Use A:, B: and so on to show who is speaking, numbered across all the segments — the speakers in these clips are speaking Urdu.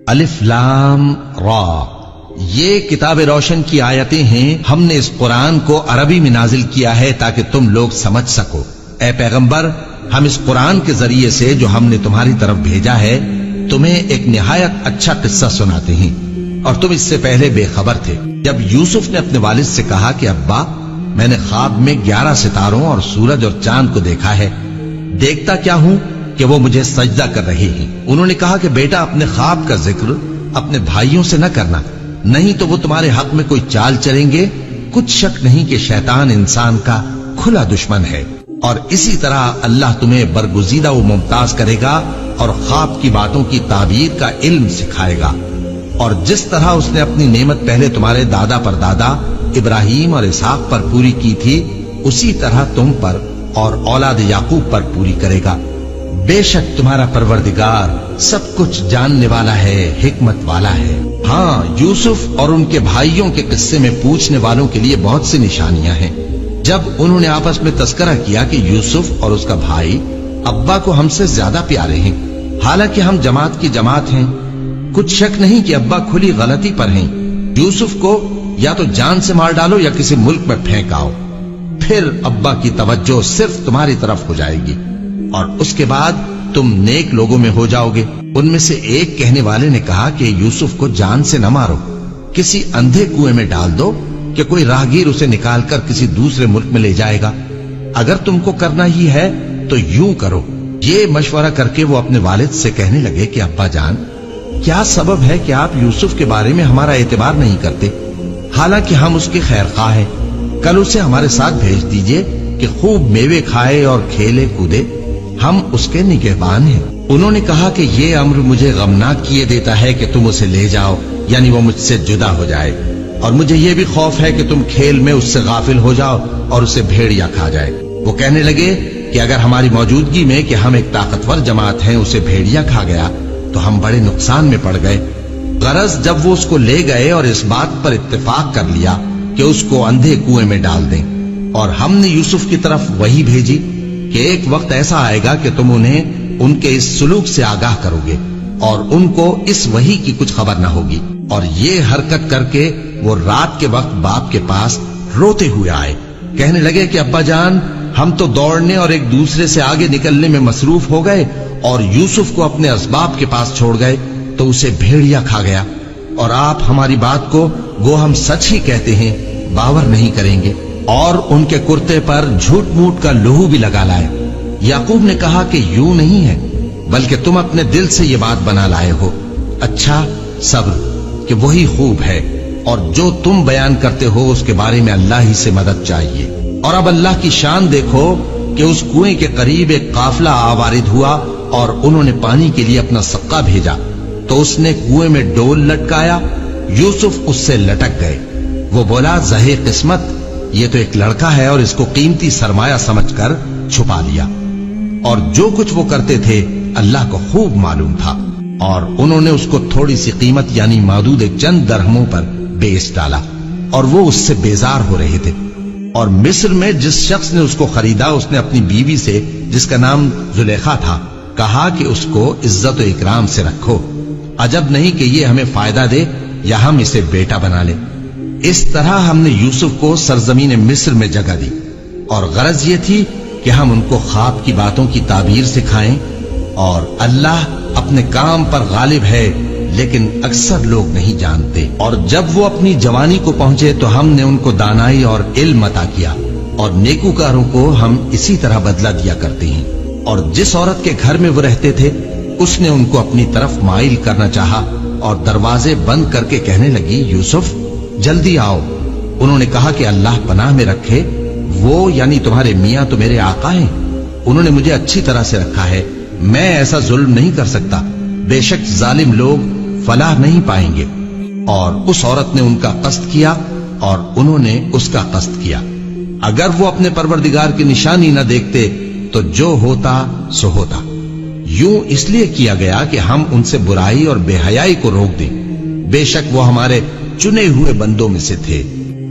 A: الف لام را، یہ کتاب روشن کی آیتیں ہیں. ہم نے اس قرآن کو عربی میں نازل کیا ہے تاکہ تم لوگ سمجھ سکو. اے پیغمبر، ہم اس قرآن کے ذریعے سے جو ہم نے تمہاری طرف بھیجا ہے تمہیں ایک نہایت اچھا قصہ سناتے ہیں، اور تم اس سے پہلے بے خبر تھے. جب یوسف نے اپنے والد سے کہا کہ ابا، میں نے خواب میں 11 ستاروں اور سورج اور چاند کو دیکھا ہے، دیکھتا کیا ہوں کہ وہ مجھے سجدہ کر رہے ہیں. انہوں نے کہا کہ بیٹا، اپنے خواب کا ذکر اپنے بھائیوں سے نہ کرنا، نہیں تو وہ تمہارے حق میں کوئی چال چلیں گے. کچھ شک نہیں کہ شیطان انسان کا کھلا دشمن ہے، اور اسی طرح اللہ تمہیں برگزیدہ و ممتاز کرے گا اور خواب کی باتوں کی تعبیر کا علم سکھائے گا. اور جس طرح اس نے اپنی نعمت پہلے تمہارے دادا پر دادا ابراہیم اور اسحاق پر پوری کی تھی، اسی طرح تم پر اور اولاد یعقوب پر پوری کرے گا. بے شک تمہارا پروردگار سب کچھ جاننے والا ہے، حکمت والا ہے. ہاں، یوسف اور ان کے بھائیوں کے قصے میں پوچھنے والوں کے لیے بہت سی نشانیاں ہیں. جب انہوں نے آپس میں تذکرہ کیا کہ یوسف اور اس کا بھائی ابا کو ہم سے زیادہ پیارے ہیں، حالانکہ ہم جماعت کی جماعت ہیں، کچھ شک نہیں کہ ابا کھلی غلطی پر ہیں. یوسف کو یا تو جان سے مار ڈالو یا کسی ملک میں پھینک آؤ، پھر ابا کی توجہ صرف تمہاری طرف ہو جائے گی، اور اس کے بعد تم نیک لوگوں میں ہو جاؤ گے. ان میں سے ایک کہنے والے نے کہا کہ یوسف کو جان سے نہ مارو، کسی اندھے کنویں میں ڈال دو کہ کوئی راہگیر اسے نکال کر کسی دوسرے ملک میں لے جائے گا. اگر تم کو کرنا ہی ہے تو یوں کرو. یہ مشورہ کر کے وہ اپنے والد سے کہنے لگے کہ ابا جان، کیا سبب ہے کہ آپ یوسف کے بارے میں ہمارا اعتبار نہیں کرتے، حالانکہ ہم اس کے خیر خواہ ہیں. کل اسے ہمارے ساتھ بھیج دیجئے کہ خوب میوے کھائے اور کھیلے کودے، ہم اس کے نگہبان ہیں. انہوں نے کہا کہ یہ امر مجھے غمناک کیے دیتا ہے کہ تم اسے لے جاؤ، یعنی وہ مجھ سے جدا ہو جائے، اور مجھے یہ بھی خوف ہے کہ تم کھیل میں اس سے غافل ہو جاؤ اور اسے بھیڑیا کھا جائے. وہ کہنے لگے کہ اگر ہماری موجودگی میں کہ ہم ایک طاقتور جماعت ہیں اسے بھیڑیا کھا گیا تو ہم بڑے نقصان میں پڑ گئے. غرض جب وہ اس کو لے گئے اور اس بات پر اتفاق کر لیا کہ اس کو اندھے کنویں میں ڈال دیں، اور ہم نے یوسف کی طرف وحی بھیجی کہ ایک وقت ایسا آئے گا کہ تم انہیں ان کے اس سلوک سے آگاہ کرو گے، اور ان کو اس وحی کی کچھ خبر نہ ہوگی. اور یہ حرکت کر کے وہ رات کے وقت باپ کے پاس روتے ہوئے آئے. کہنے لگے کہ ابا جان، ہم تو دوڑنے اور ایک دوسرے سے آگے نکلنے میں مصروف ہو گئے اور یوسف کو اپنے اسباب کے پاس چھوڑ گئے تو اسے بھیڑیا کھا گیا، اور آپ ہماری بات کو گو ہم سچ ہی کہتے ہیں باور نہیں کریں گے. اور ان کے کرتے پر جھوٹ موٹ کا لہو بھی لگا لائے. یعقوب نے کہا کہ یوں نہیں ہے، بلکہ تم اپنے دل سے یہ بات بنا لائے ہو. اچھا، صبر کہ وہی خوب ہے، اور جو تم بیان کرتے ہو اس کے بارے میں اللہ ہی سے مدد چاہیے. اور اب اللہ کی شان دیکھو کہ اس کنویں کے قریب ایک قافلہ آوارد ہوا اور انہوں نے پانی کے لیے اپنا سقا بھیجا، تو اس نے کنویں میں ڈول لٹکایا. یوسف اس سے لٹک گئے. وہ بولا، زہے قسمت، یہ تو ایک لڑکا ہے، اور اس کو قیمتی سرمایہ سمجھ کر چھپا لیا. اور جو کچھ وہ کرتے تھے اللہ کو خوب معلوم تھا، اور انہوں نے اس کو تھوڑی سی قیمت یعنی معدود چند درہموں پر بیچ ڈالا، اور وہ اس سے بیزار ہو رہے تھے. اور مصر میں جس شخص نے اس کو خریدا اس نے اپنی بیوی سے جس کا نام زلیخا تھا کہا کہ اس کو عزت و اکرام سے رکھو، عجب نہیں کہ یہ ہمیں فائدہ دے یا ہم اسے بیٹا بنا لیں. اس طرح ہم نے یوسف کو سرزمین مصر میں جگہ دی، اور غرض یہ تھی کہ ہم ان کو خواب کی باتوں کی تعبیر سکھائیں. اور اللہ اپنے کام پر غالب ہے، لیکن اکثر لوگ نہیں جانتے. اور جب وہ اپنی جوانی کو پہنچے تو ہم نے ان کو دانائی اور علم عطا کیا، اور نیکوکاروں کو ہم اسی طرح بدلہ دیا کرتے ہیں. اور جس عورت کے گھر میں وہ رہتے تھے اس نے ان کو اپنی طرف مائل کرنا چاہا، اور دروازے بند کر کے کہنے لگی، یوسف جلدی آؤ. انہوں نے کہا کہ اللہ پناہ میں رکھے، وہ یعنی تمہارے میاں تو میرے آقا ہیں، انہوں نے مجھے اچھی طرح سے رکھا ہے، میں ایسا ظلم نہیں کر سکتا. بے شک ظالم لوگ فلاح نہیں پائیں گے. اور اس عورت نے ان کا قصد کیا اور انہوں نے اس کا قصد کیا. اگر وہ اپنے پروردگار کی نشانی نہ دیکھتے تو جو ہوتا سو ہوتا. یوں اس لیے کیا گیا کہ ہم ان سے برائی اور بے حیائی کو روک دیں. بے شک وہ ہمارے چنے ہوئے بندوں میں سے تھے.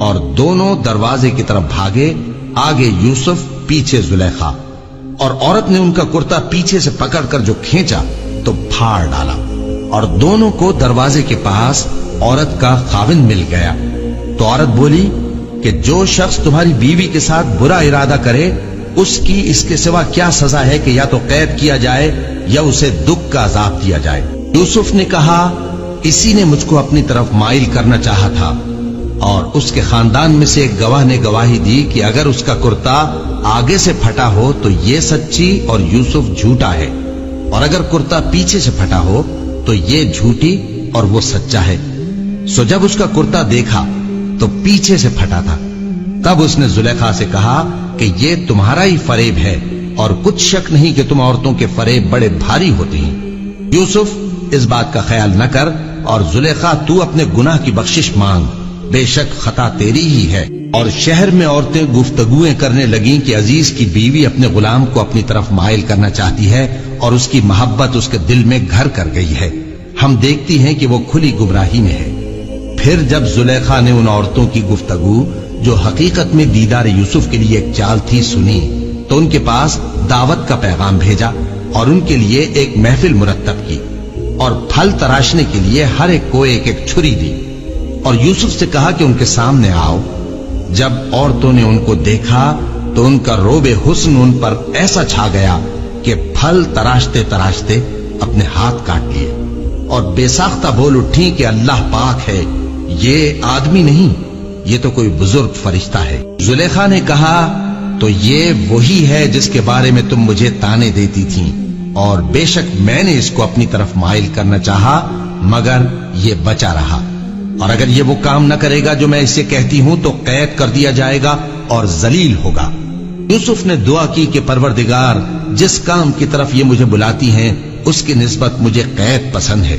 A: اور دونوں دروازے کی طرف بھاگے، آگے یوسف پیچھے زلیخا. اور عورت نے ان کا کرتا پیچھے سے پکڑ کر جو کھینچا تو پھاڑ ڈالا. اور دونوں کو دروازے کے پاس عورت کا خاوند مل گیا۔ تو عورت بولی کہ جو شخص تمہاری بیوی کے ساتھ برا ارادہ کرے اس کی اس کے سوا کیا سزا ہے کہ یا تو قید کیا جائے یا اسے دکھ کا عذاب دیا جائے۔ یوسف نے کہا اسی نے مجھ کو اپنی طرف مائل کرنا چاہا تھا، اور اس کے خاندان میں سے ایک گواہ نے گواہی دی کہ اگر اس کا کرتا آگے سے پھٹا ہو تو یہ سچی اور یوسف جھوٹا ہے، اور اگر کرتا پیچھے سے پھٹا ہو تو یہ جھوٹی اور وہ سچا ہے۔ سو جب اس کا کرتا دیکھا تو پیچھے سے پھٹا تھا، تب اس نے زلیخا سے کہا کہ یہ تمہارا ہی فریب ہے، اور کچھ شک نہیں کہ تم عورتوں کے فریب بڑے بھاری ہوتے ہیں۔ یوسف اس بات کا خیال نہ کر، اور زلیخا تو اپنے گناہ کی بخشش مانگ، بے شک خطا تیری ہی ہے۔ اور شہر میں عورتیں گفتگویں کرنے لگیں کہ عزیز کی بیوی اپنے غلام کو اپنی طرف مائل کرنا چاہتی ہے اور اس کی محبت اس کے دل میں گھر کر گئی ہے، ہم دیکھتی ہیں کہ وہ کھلی گمراہی میں ہے۔ پھر جب زلیخا نے ان عورتوں کی گفتگو جو حقیقت میں دیدار یوسف کے لیے ایک چال تھی سنی، تو ان کے پاس دعوت کا پیغام بھیجا اور ان کے لیے ایک محفل مرتب کی، اور پھل تراشنے کے لیے ہر ایک کو ایک ایک چھری دی، اور یوسف سے کہا کہ ان کے سامنے آؤ۔ جب عورتوں نے ان کو دیکھا تو ان کا روب حسن ان پر ایسا چھا گیا کہ پھل تراشتے تراشتے اپنے ہاتھ کاٹ لیے، اور بے ساختہ بول اٹھی کہ اللہ پاک ہے، یہ آدمی نہیں، یہ تو کوئی بزرگ فرشتہ ہے۔ زلیخا نے کہا تو یہ وہی ہے جس کے بارے میں تم مجھے تانے دیتی تھیں، اور بے شک میں نے اس کو اپنی طرف مائل کرنا چاہا مگر یہ بچا رہا، اور اگر یہ وہ کام نہ کرے گا جو میں اسے کہتی ہوں تو قید کر دیا جائے گا اور ذلیل ہوگا۔ یوسف نے دعا کی کہ پروردگار، جس کام کی طرف یہ مجھے بلاتی ہیں اس کی نسبت مجھے قید پسند ہے،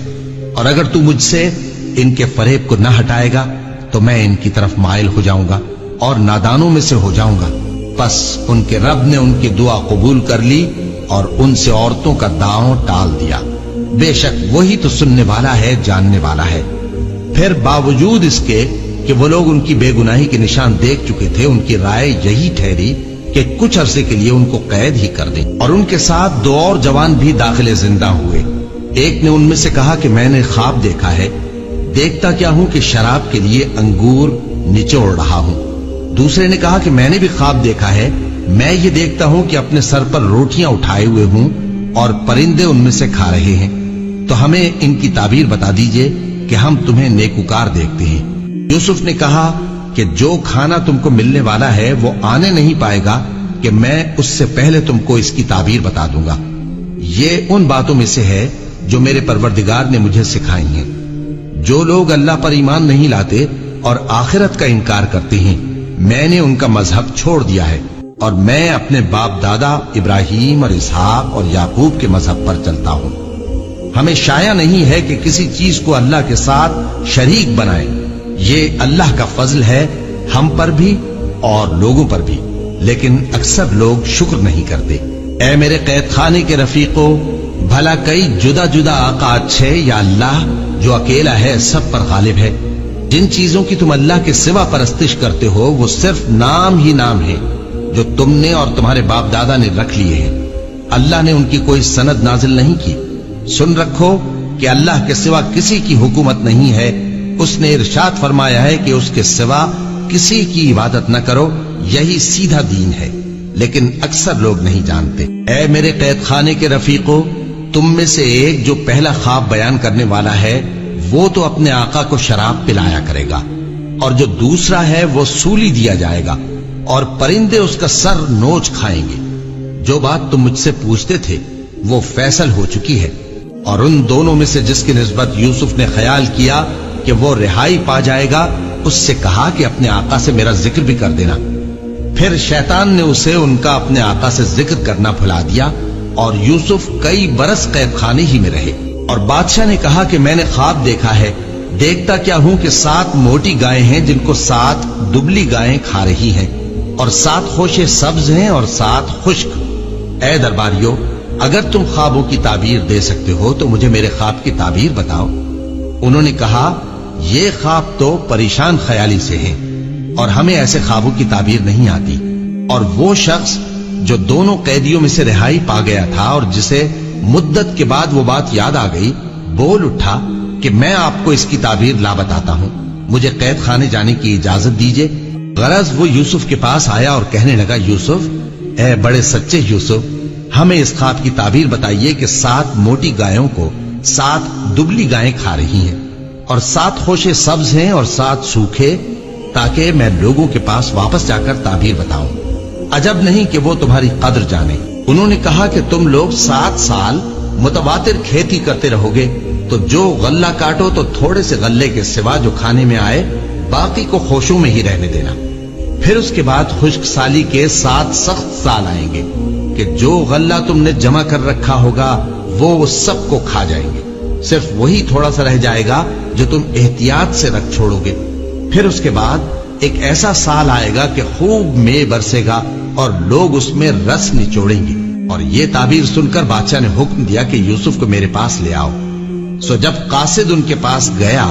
A: اور اگر تو مجھ سے ان کے فریب کو نہ ہٹائے گا تو میں ان کی طرف مائل ہو جاؤں گا اور نادانوں میں سے ہو جاؤں گا۔ پس ان کے رب نے ان کی دعا قبول کر لی اور ان سے عورتوں کا داؤں ٹال دیا، بے شک وہی تو سننے والا ہے، جاننے والا ہے۔ پھر باوجود اس کے کہ وہ لوگ ان کی بے گناہی کے نشان دیکھ چکے تھے، ان کی رائے یہی ٹھہری کہ کچھ عرصے کے لیے ان کو قید ہی کر دیں، اور ان کے ساتھ دو اور جوان بھی داخل زندہ ہوئے۔ ایک نے ان میں سے کہا کہ میں نے خواب دیکھا ہے، دیکھتا کیا ہوں کہ شراب کے لیے انگور نچوڑ رہا ہوں۔ دوسرے نے کہا کہ میں نے بھی خواب دیکھا ہے، میں یہ دیکھتا ہوں کہ اپنے سر پر روٹیاں اٹھائے ہوئے ہوں اور پرندے ان میں سے کھا رہے ہیں، تو ہمیں ان کی تعبیر بتا دیجئے کہ ہم تمہیں نیکوکار دیکھتے ہیں۔ یوسف نے کہا کہ جو کھانا تم کو ملنے والا ہے وہ آنے نہیں پائے گا کہ میں اس سے پہلے تم کو اس کی تعبیر بتا دوں گا۔ یہ ان باتوں میں سے ہے جو میرے پروردگار نے مجھے سکھائی ہیں۔ جو لوگ اللہ پر ایمان نہیں لاتے اور آخرت کا انکار کرتے ہیں، میں نے ان کا مذہب چھوڑ دیا ہے، اور میں اپنے باپ دادا ابراہیم اور اسحاق اور یعقوب کے مذہب پر چلتا ہوں۔ ہمیں شایع نہیں ہے کہ کسی چیز کو اللہ کے ساتھ شریک بنائے، یہ اللہ کا فضل ہے ہم پر بھی اور لوگوں پر بھی، لیکن اکثر لوگ شکر نہیں کرتے۔ اے میرے قید خانے کے رفیقوں، بھلا کئی جدا جدا آقا اچھے یا اللہ جو اکیلا ہے سب پر غالب ہے؟ جن چیزوں کی تم اللہ کے سوا پرستش کرتے ہو وہ صرف نام ہی نام ہے جو تم نے اور تمہارے باپ دادا نے رکھ لیے ہیں، اللہ نے ان کی کوئی سند نازل نہیں کی۔ سن رکھو کہ اللہ کے سوا کسی کی حکومت نہیں ہے، اس نے ارشاد فرمایا ہے کہ اس کے سوا کسی کی عبادت نہ کرو، یہی سیدھا دین ہے، لیکن اکثر لوگ نہیں جانتے۔ اے میرے قید خانے کے رفیقوں، تم میں سے ایک جو پہلا خواب بیان کرنے والا ہے وہ تو اپنے آقا کو شراب پلایا کرے گا، اور جو دوسرا ہے وہ سولی دیا جائے گا، اور پرندے اس کا سر نوچ کھائیں گے۔ جو بات تم مجھ سے پوچھتے تھے وہ فیصل ہو چکی ہے، اور ان دونوں میں سے جس کی نسبت یوسف نے خیال کیا کہ وہ رہائی پا جائے گا، اس سے کہا کہ اپنے آقا سے میرا ذکر بھی کر دینا۔ پھر شیطان نے اسے ان کا اپنے آقا سے ذکر کرنا بھلا دیا، اور یوسف کئی برس قید خانے ہی میں رہے۔ اور بادشاہ نے کہا کہ میں نے خواب دیکھا ہے، دیکھتا کیا ہوں کہ 7 موٹی گائیں ہیں جن کو 7 دبلی گائیں کھا رہی ہیں، اور 7 خوشے سبز ہیں اور 7 خشک۔ اے درباریو، اگر تم خوابوں کی تعبیر دے سکتے ہو تو مجھے میرے خواب کی تعبیر بتاؤ۔ انہوں نے کہا یہ خواب تو پریشان خیالی سے ہیں، اور ہمیں ایسے خوابوں کی تعبیر نہیں آتی۔ اور وہ شخص جو دونوں قیدیوں میں سے رہائی پا گیا تھا اور جسے مدت کے بعد وہ بات یاد آ گئی، بول اٹھا کہ میں آپ کو اس کی تعبیر لا بتاتا ہوں، مجھے قید خانے جانے کی اجازت دیجیے۔ غرض وہ یوسف کے پاس آیا اور کہنے لگا، یوسف، اے بڑے سچے یوسف، ہمیں اس خواب کی تعبیر بتائیے کہ 7 موٹی گایوں کو 7 دبلی گائیں کھا رہی ہیں، اور 7 خوشے سبز ہیں اور 7 سوکھے، تاکہ میں لوگوں کے پاس واپس جا کر تعبیر بتاؤں۔ عجب نہیں کہ وہ تمہاری قدر جانے۔ انہوں نے کہا کہ تم لوگ 7 سال متواتر کھیتی کرتے رہو گے، تو جو غلہ کاٹو تو تھوڑے سے غلے کے سوا جو کھانے میں آئے باقی کو خوشوں میں ہی رہنے دینا۔ پھر اس کے بعد خشک سالی کے 7 سخت سال آئیں گے کہ جو غلہ تم نے جمع کر رکھا ہوگا وہ سب کو کھا جائیں گے، صرف وہی تھوڑا سا رہ جائے گا جو تم احتیاط سے رکھ چھوڑو گے۔ پھر اس کے بعد ایک ایسا سال آئے گا کہ خوب مے برسے گا اور لوگ اس میں رس نچوڑیں گے۔ اور یہ تعبیر سن کر بادشاہ نے حکم دیا کہ یوسف کو میرے پاس لے آؤ۔ سو جب قاصد ان کے پاس گیا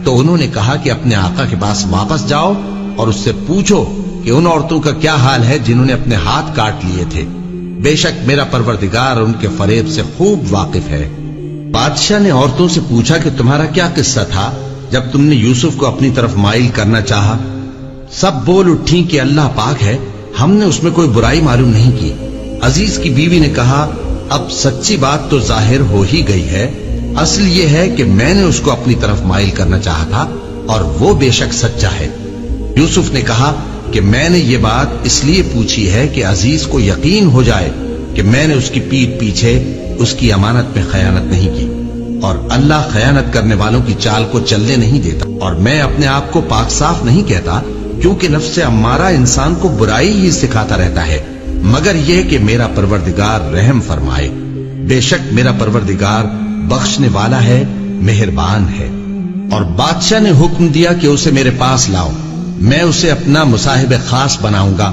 A: تو انہوں نے کہا کہ اپنے آقا کے پاس واپس جاؤ اور اس سے پوچھو کہ ان عورتوں کا کیا حال ہے جنہوں نے اپنے ہاتھ کاٹ لیے تھے، بے شک میرا پروردگار ان کے فریب سے خوب واقف ہے۔ بادشاہ نے عورتوں سے پوچھا کہ تمہارا کیا قصہ تھا جب تم نے یوسف کو اپنی طرف مائل کرنا چاہا؟ سب بول اٹھیں کہ اللہ پاک ہے، ہم نے اس میں کوئی برائی معلوم نہیں کی۔ عزیز کی بیوی نے کہا، اب سچی بات تو ظاہر ہو ہی گئی ہے، اصل یہ ہے کہ میں نے اس کو اپنی طرف مائل کرنا چاہا تھا اور وہ بے شک سچا ہے۔ یوسف نے کہا کہ میں نے یہ بات اس لیے پوچھی ہے کہ عزیز کو یقین ہو جائے کہ میں نے اس کی پیٹھ پیچھے اس کی امانت میں خیانت نہیں کی، اور اللہ خیانت کرنے والوں کی چال کو چلنے نہیں دیتا، اور میں اپنے آپ کو پاک صاف نہیں کہتا، کیونکہ نفس امارہ انسان کو برائی ہی سکھاتا رہتا ہے، مگر یہ کہ میرا پروردگار رحم فرمائے، بے شک میرا پروردگار بخشنے والا ہے، مہربان ہے۔ اور بادشاہ نے حکم دیا کہ اسے میرے پاس لاؤ، میں اسے اپنا مصاحب خاص بناؤں گا۔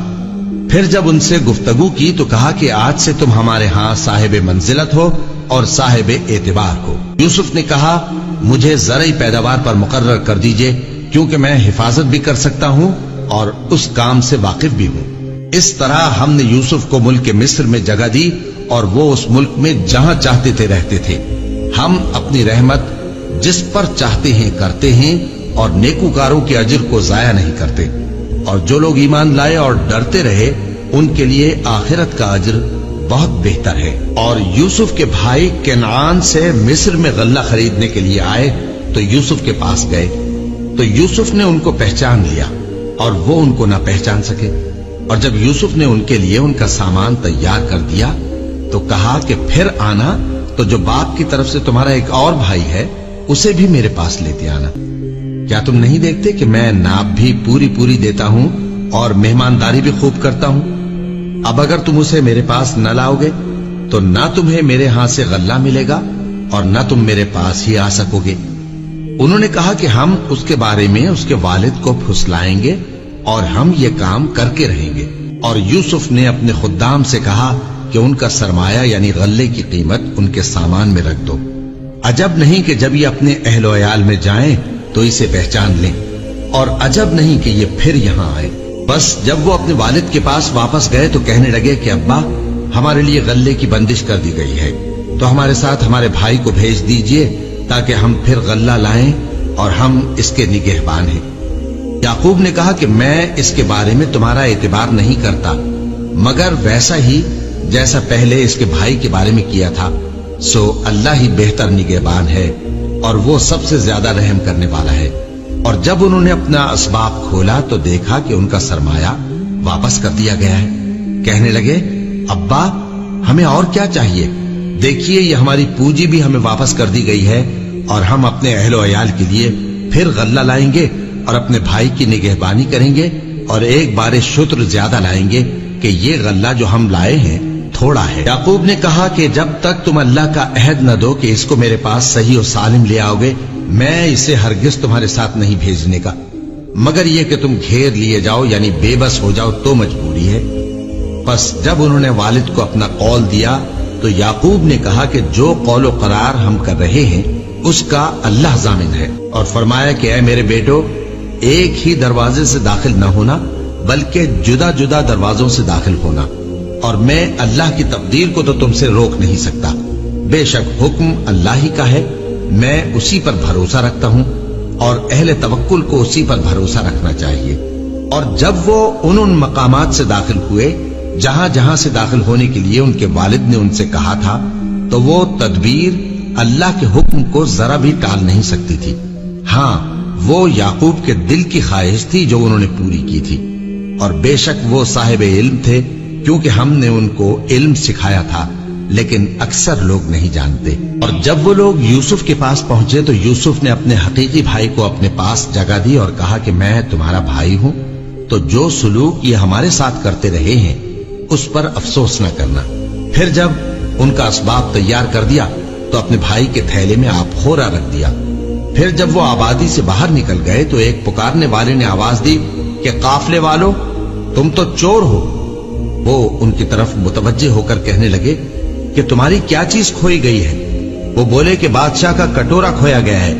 A: پھر جب ان سے گفتگو کی تو کہا کہ آج سے تم ہمارے ہاں صاحب منزلت ہو اور صاحب اعتبار ہو۔ یوسف نے کہا، مجھے زرعی پیداوار پر مقرر کر دیجئے، کیونکہ میں حفاظت بھی کر سکتا ہوں اور اس کام سے واقف بھی ہوں۔ اس طرح ہم نے یوسف کو ملک مصر میں جگہ دی اور وہ اس ملک میں جہاں چاہتے تھے رہتے تھے۔ ہم اپنی رحمت جس پر چاہتے ہیں کرتے ہیں اور نیکوکاروں کے اجر کو ضائع نہیں کرتے، اور جو لوگ ایمان لائے اور ڈرتے رہے ان کے لیے آخرت کا اجر بہت بہتر ہے۔ اور یوسف کے بھائی کنعان سے مصر میں غلہ خریدنے کے لیے آئے تو یوسف کے پاس گئے، تو یوسف نے ان کو پہچان لیا اور وہ ان کو نہ پہچان سکے۔ اور جب یوسف نے ان کے لیے ان کا سامان تیار کر دیا تو کہا کہ پھر آنا تو جو باپ کی طرف سے تمہارا ایک اور بھائی ہے اسے بھی میرے پاس لیتے آنا۔ کیا تم نہیں دیکھتے کہ میں ناپ بھی پوری دیتا ہوں اور مہمانداری بھی خوب کرتا ہوں؟ اب اگر تم اسے میرے پاس نہ لاؤ گے تو نہ تمہیں میرے ہاں سے غلہ ملے گا اور نہ تم میرے پاس ہی آ سکو گے۔ انہوں نے کہا کہ ہم اس کے بارے میں اس کے والد کو پھسلائیں گے اور ہم یہ کام کر کے رہیں گے۔ اور یوسف نے اپنے خدام سے کہا کہ ان کا سرمایہ یعنی غلے کی قیمت ان کے سامان میں رکھ دو۔ عجب نہیں کہ جب یہ اپنے اہل و عیال میں جائیں تو اسے پہچان لیں، اور عجب نہیں کہ یہ پھر یہاں آئے۔ بس جب وہ اپنے والد کے پاس واپس گئے تو کہنے لگے کہ ابا، ہمارے لیے غلے کی بندش کر دی گئی ہے، تو ہمارے ساتھ ہمارے بھائی کو بھیج دیجئے تاکہ ہم پھر غلہ لائیں اور ہم اس کے نگہبان ہیں۔ یعقوب نے کہا کہ میں اس کے بارے میں تمہارا اعتبار نہیں کرتا، مگر ویسا ہی جیسا پہلے اس کے بھائی کے بارے میں کیا تھا، سو اللہ ہی بہتر نگہبان ہے اور وہ سب سے زیادہ رحم کرنے والا ہے۔ اور جب انہوں نے اپنا اسباب کھولا تو دیکھا کہ ان کا سرمایہ واپس کر دیا گیا ہے۔ کہنے لگے، ابا ہمیں اور کیا چاہیے؟ دیکھیے یہ ہماری پونجی بھی ہمیں واپس کر دی گئی ہے، اور ہم اپنے اہل و عیال کے لیے پھر غلہ لائیں گے اور اپنے بھائی کی نگہبانی کریں گے، اور ایک بار شتر زیادہ لائیں گے کہ یہ غلہ جو ہم لائے ہیں تھوڑا ہے۔ یعقوب نے کہا کہ جب تک تم اللہ کا عہد نہ دو کہ اس کو میرے پاس صحیح و سالم لے آؤ گے، میں اسے ہرگز تمہارے ساتھ نہیں بھیجنے کا، مگر یہ کہ تم گھیر لیے جاؤ یعنی بے بس ہو جاؤ تو مجبوری ہے۔ پس جب انہوں نے والد کو اپنا قول دیا تو یعقوب نے کہا کہ جو قول و قرار ہم کر رہے ہیں اس کا اللہ ضامن ہے، اور فرمایا کہ اے میرے بیٹو، ایک ہی دروازے سے داخل نہ ہونا بلکہ جدا جدا دروازوں سے داخل ہونا، اور میں اللہ کی تقدیر کو تو تم سے روک نہیں سکتا، بے شک حکم اللہ ہی کا ہے، میں اسی پر بھروسہ رکھتا ہوں اور اہل توکل کو اسی پر بھروسہ رکھنا چاہیے۔ اور جب وہ ان مقامات سے داخل ہوئے جہاں جہاں سے داخل ہونے کے لیے ان کے والد نے ان سے کہا تھا، تو وہ تدبیر اللہ کے حکم کو ذرا بھی ٹال نہیں سکتی تھی۔ ہاں، وہ یعقوب کے دل کی خواہش تھی جو انہوں نے پوری کی تھی، اور بے شک وہ صاحب علم تھے، کیونکہ ہم نے ان کو علم سکھایا تھا، لیکن اکثر لوگ نہیں جانتے۔ اور جب وہ لوگ یوسف کے پاس پہنچے تو یوسف نے اپنے حقیقی بھائی کو اپنے پاس جگہ دی اور کہا کہ میں تمہارا بھائی ہوں، تو جو سلوک یہ ہمارے ساتھ کرتے رہے ہیں اس پر افسوس نہ کرنا۔ پھر جب ان کا اسباب تیار کر دیا تو اپنے بھائی کے تھیلے میں آپ خورا رکھ دیا۔ پھر جب وہ آبادی سے باہر نکل گئے تو ایک پکارنے والے نے آواز دی کہ قافلے والو، تم تو چور ہو۔ وہ ان کی طرف متوجہ ہو کر کہنے لگے کہ تمہاری کیا چیز کھوئی گئی ہے؟ وہ بولے کہ بادشاہ کا کٹورا کھویا گیا ہے،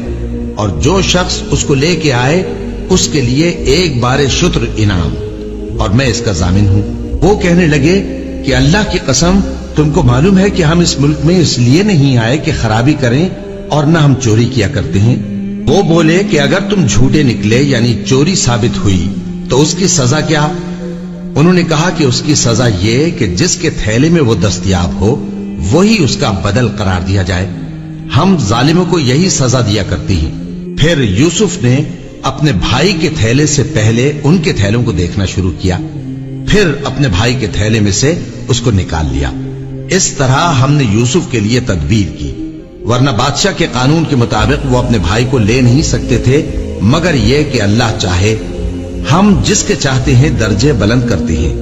A: اور جو شخص اس کو لے کے آئے اس کے لیے ایک بار شتر انعام، اور میں اس کا ضامن ہوں۔ وہ کہنے لگے کہ اللہ کی قسم، تم کو معلوم ہے کہ ہم اس ملک میں اس لیے نہیں آئے کہ خرابی کریں اور نہ ہم چوری کیا کرتے ہیں۔ وہ بولے کہ اگر تم جھوٹے نکلے یعنی چوری ثابت ہوئی تو اس کی سزا کیا؟ انہوں نے کہا کہ اس کی سزا یہ کہ جس کے تھیلے میں وہ دستیاب ہو وہی اس کا بدل قرار دیا جائے۔ ہم ظالموں کو یہی سزا دیا کرتی ہیں۔ پھر یوسف نے اپنے بھائی کے تھیلے سے پہلے ان کے تھیلوں کو دیکھنا شروع کیا، پھر اپنے بھائی کے تھیلے میں سے اس کو نکال لیا۔ اس طرح ہم نے یوسف کے لیے تدبیر کی، ورنہ بادشاہ کے قانون کے مطابق وہ اپنے بھائی کو لے نہیں سکتے تھے مگر یہ کہ اللہ چاہے۔ ہم جس کے چاہتے ہیں درجے بلند کرتے ہیں،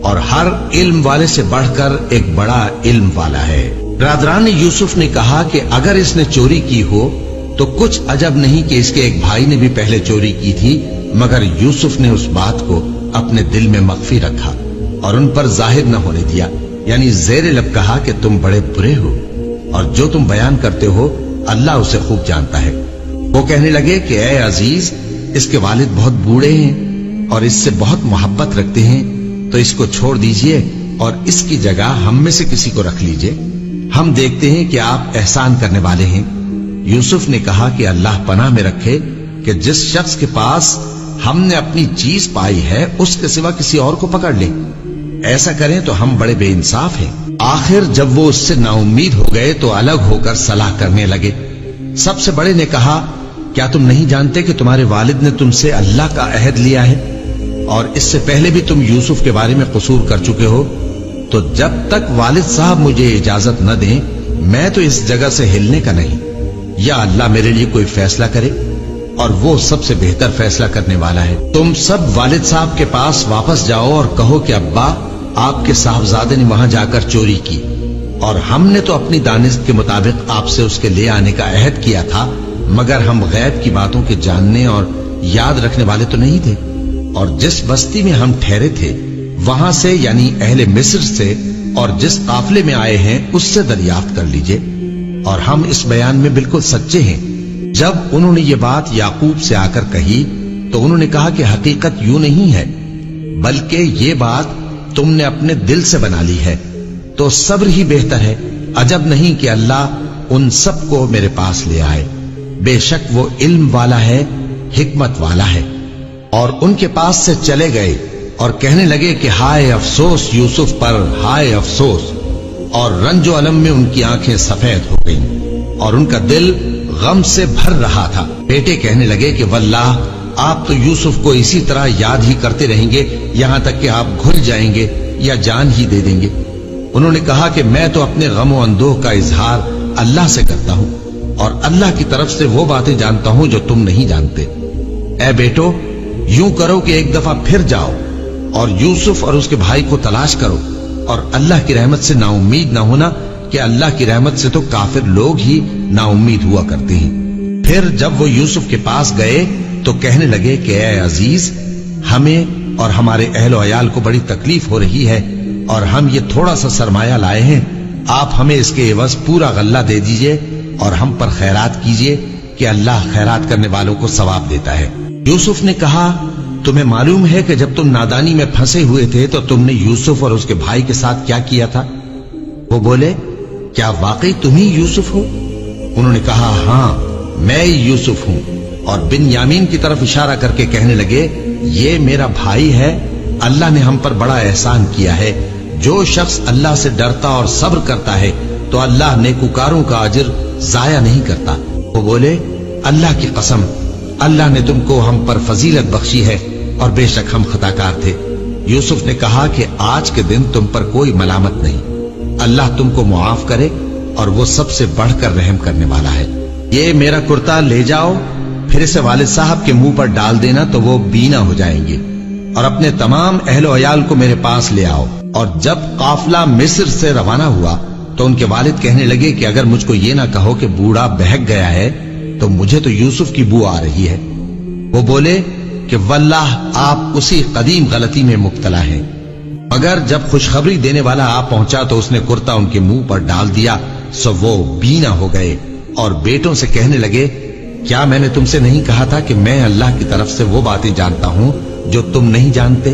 A: اور ہر علم والے سے بڑھ کر ایک بڑا علم والا ہے۔ برادران یوسف نے کہا کہ اگر اس نے چوری کی ہو تو کچھ عجب نہیں کہ اس کے ایک بھائی نے بھی پہلے چوری کی تھی، مگر یوسف نے اس بات کو اپنے دل میں مخفی رکھا اور ان پر ظاہر نہ ہونے دیا، یعنی زیر لب کہا کہ تم بڑے برے ہو، اور جو تم بیان کرتے ہو اللہ اسے خوب جانتا ہے۔ وہ کہنے لگے کہ اے عزیز، اس کے والد بہت بوڑھے ہیں اور اس سے بہت محبت رکھتے ہیں، تو اس کو چھوڑ دیجئے اور اس کی جگہ ہم میں سے کسی کو رکھ لیجئے، ہم دیکھتے ہیں کہ آپ احسان کرنے والے ہیں۔ یوسف نے کہا کہ اللہ پناہ میں رکھے کہ جس شخص کے پاس ہم نے اپنی چیز پائی ہے اس کے سوا کسی اور کو پکڑ لیں، ایسا کریں تو ہم بڑے بے انصاف ہیں۔ آخر جب وہ اس سے نا امید ہو گئے تو الگ ہو کر صلاح کرنے لگے۔ سب سے بڑے نے کہا، کیا تم نہیں جانتے کہ تمہارے والد نے تم سے اللہ کا عہد لیا ہے، اور اس سے پہلے بھی تم یوسف کے بارے میں قصور کر چکے ہو؟ تو جب تک والد صاحب مجھے اجازت نہ دیں میں تو اس جگہ سے ہلنے کا نہیں، یا اللہ میرے لیے کوئی فیصلہ کرے، اور وہ سب سے بہتر فیصلہ کرنے والا ہے۔ تم سب والد صاحب کے پاس واپس جاؤ اور کہو کہ ابا، آپ کے صاحبزادے نے وہاں جا کر چوری کی، اور ہم نے تو اپنی دانست کے مطابق آپ سے اس کے لے آنے کا عہد کیا تھا، مگر ہم غیب کی باتوں کے جاننے اور یاد رکھنے والے تو نہیں تھے، اور جس بستی میں ہم ٹھہرے تھے وہاں سے یعنی اہل مصر سے اور جس قافلے میں آئے ہیں اس سے دریافت کر لیجئے، اور ہم اس بیان میں بالکل سچے ہیں۔ جب انہوں نے یہ بات یعقوب سے آ کر کہی تو انہوں نے کہا کہ حقیقت یوں نہیں ہے، بلکہ یہ بات تم نے اپنے دل سے بنا لی ہے، تو صبر ہی بہتر ہے۔ عجب نہیں کہ اللہ ان سب کو میرے پاس لے آئے، بے شک وہ علم والا ہے، حکمت والا ہے۔ اور ان کے پاس سے چلے گئے اور کہنے لگے کہ ہائے افسوس یوسف پر، ہائے افسوس، اور رنج و الم میں ان کی آنکھیں سفید ہو گئیں اور ان کا دل غم سے بھر رہا تھا۔ بیٹے کہنے لگے کہ واللہ آپ تو یوسف کو اسی طرح یاد ہی کرتے رہیں گے یہاں تک کہ آپ گھل جائیں گے یا جان ہی دے دیں گے۔ انہوں نے کہا کہ میں تو اپنے غم و اندوہ کا اظہار اللہ سے کرتا ہوں، اور اللہ کی طرف سے وہ باتیں جانتا ہوں جو تم نہیں جانتے۔ اے بیٹو، یوں کرو کہ ایک دفعہ پھر جاؤ اور یوسف اور اس کے بھائی کو تلاش کرو، اور اللہ کی رحمت سے نا امید نہ ہونا کہ اللہ کی رحمت سے تو کافر لوگ ہی نا امید ہوا کرتے ہیں۔ پھر جب وہ یوسف کے پاس گئے تو کہنے لگے کہ اے عزیز، ہمیں اور ہمارے اہل و عیال کو بڑی تکلیف ہو رہی ہے، اور ہم یہ تھوڑا سا سرمایہ لائے ہیں، آپ ہمیں اس کے عوض پورا غلہ دے دیجئے اور ہم پر خیرات کیجئے کہ اللہ خیرات کرنے والوں کو ثواب دیتا ہے۔ یوسف نے کہا، تمہیں معلوم ہے کہ جب تم نادانی میں پھنسے ہوئے تھے تو تم نے یوسف اور اس کے بھائی کے ساتھ کیا کیا تھا؟ وہ بولے، کیا واقعی تم ہی یوسف ہو؟ انہوں نے کہا ہاں میں یوسف ہوں، اور بنیامین کی طرف اشارہ کر کے کہنے لگے یہ میرا بھائی ہے، اللہ نے ہم پر بڑا احسان کیا ہے، جو شخص اللہ سے ڈرتا اور صبر کرتا ہے تو اللہ نیکوکاروں کا اجر ضائع نہیں کرتا۔ وہ بولے اللہ کی قسم اللہ نے تم کو ہم پر فضیلت بخشی ہے اور بے شک ہم خطا کار تھے۔ یوسف نے کہا کہ آج کے دن تم پر کوئی ملامت نہیں، اللہ تم کو معاف کرے اور وہ سب سے بڑھ کر رحم کرنے والا ہے۔ یہ میرا کرتا لے جاؤ، پھر اسے والد صاحب کے منہ پر ڈال دینا تو وہ بینا ہو جائیں گے، اور اپنے تمام اہل و عیال کو میرے پاس لے آؤ۔ اور جب قافلہ مصر سے روانہ ہوا تو ان کے والد کہنے لگے کہ اگر مجھ کو یہ نہ کہو کہ بوڑھا بہک گیا ہے تو مجھے تو یوسف کی بو آ رہی ہے۔ وہ بولے کہ واللہ آپ اسی قدیم غلطی میں مبتلا ہیں۔ مگر جب خوشخبری دینے والا آ پہنچا تو اس نے کرتا ان کے منہ پر ڈال دیا، سو وہ بینا ہو گئے اور بیٹوں سے کہنے لگے کیا میں نے تم سے نہیں کہا تھا کہ میں اللہ کی طرف سے وہ باتیں جانتا ہوں جو تم نہیں جانتے؟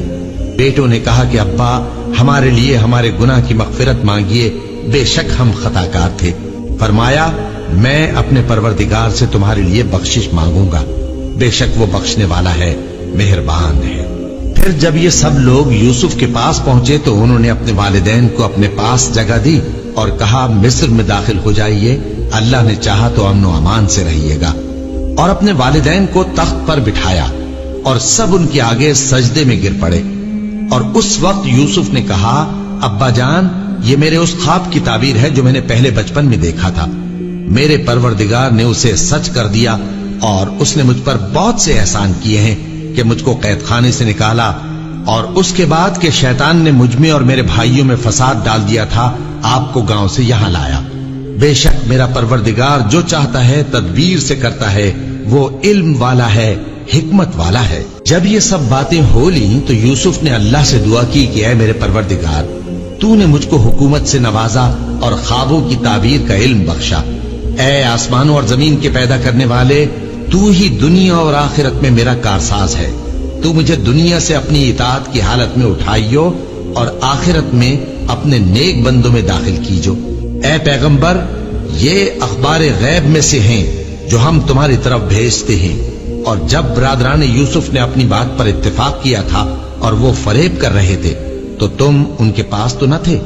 A: بیٹوں نے کہا کہ ابا ہمارے لیے ہمارے گناہ کی مغفرت مانگیے، بے شک ہم خطا کار تھے۔ فرمایا میں اپنے پروردگار سے تمہارے لیے بخشش مانگوں گا، بے شک وہ بخشنے والا ہے، مہربان ہے۔ پھر جب یہ سب لوگ یوسف کے پاس پہنچے تو انہوں نے اپنے والدین کو اپنے پاس جگہ دی اور کہا مصر میں داخل ہو جائیے، اللہ نے چاہا تو امن و امان سے رہیے گا۔ اور اپنے والدین کو تخت پر بٹھایا اور سب ان کے آگے سجدے میں گر پڑے۔ اور اس وقت یوسف نے کہا ابا جان یہ میرے اس خواب کی تعبیر ہے جو میں نے پہلے بچپن میں دیکھا تھا، میرے پروردگار نے اسے سچ کر دیا اور اس نے مجھ پر بہت سے احسان کیے ہیں کہ مجھ کو قید خانے سے نکالا، اور اس کے بعد کہ شیطان نے مجھ میں اور میرے بھائیوں میں فساد ڈال دیا تھا آپ کو گاؤں سے یہاں لایا۔ بے شک میرا پروردگار جو چاہتا ہے تدبیر سے کرتا ہے، وہ علم والا ہے، حکمت والا ہے۔ جب یہ سب باتیں ہو لیں تو یوسف نے اللہ سے دعا کی کہ اے میرے پروردگار تو نے مجھ کو حکومت سے نوازا اور خوابوں کی تعبیر کا علم بخشا۔ اے آسمانوں اور زمین کے پیدا کرنے والے، تو ہی دنیا اور آخرت میں میرا کارساز ہے، تو مجھے دنیا سے اپنی اطاعت کی حالت میں اٹھائیو اور آخرت میں اپنے نیک بندوں میں داخل کیجو۔ اے پیغمبر یہ اخبار غیب میں سے ہیں جو ہم تمہاری طرف بھیجتے ہیں۔ اور جب برادران یوسف نے اپنی بات پر اتفاق کیا تھا اور وہ فریب کر رہے تھے تو تم ان کے پاس تو نہ تھے،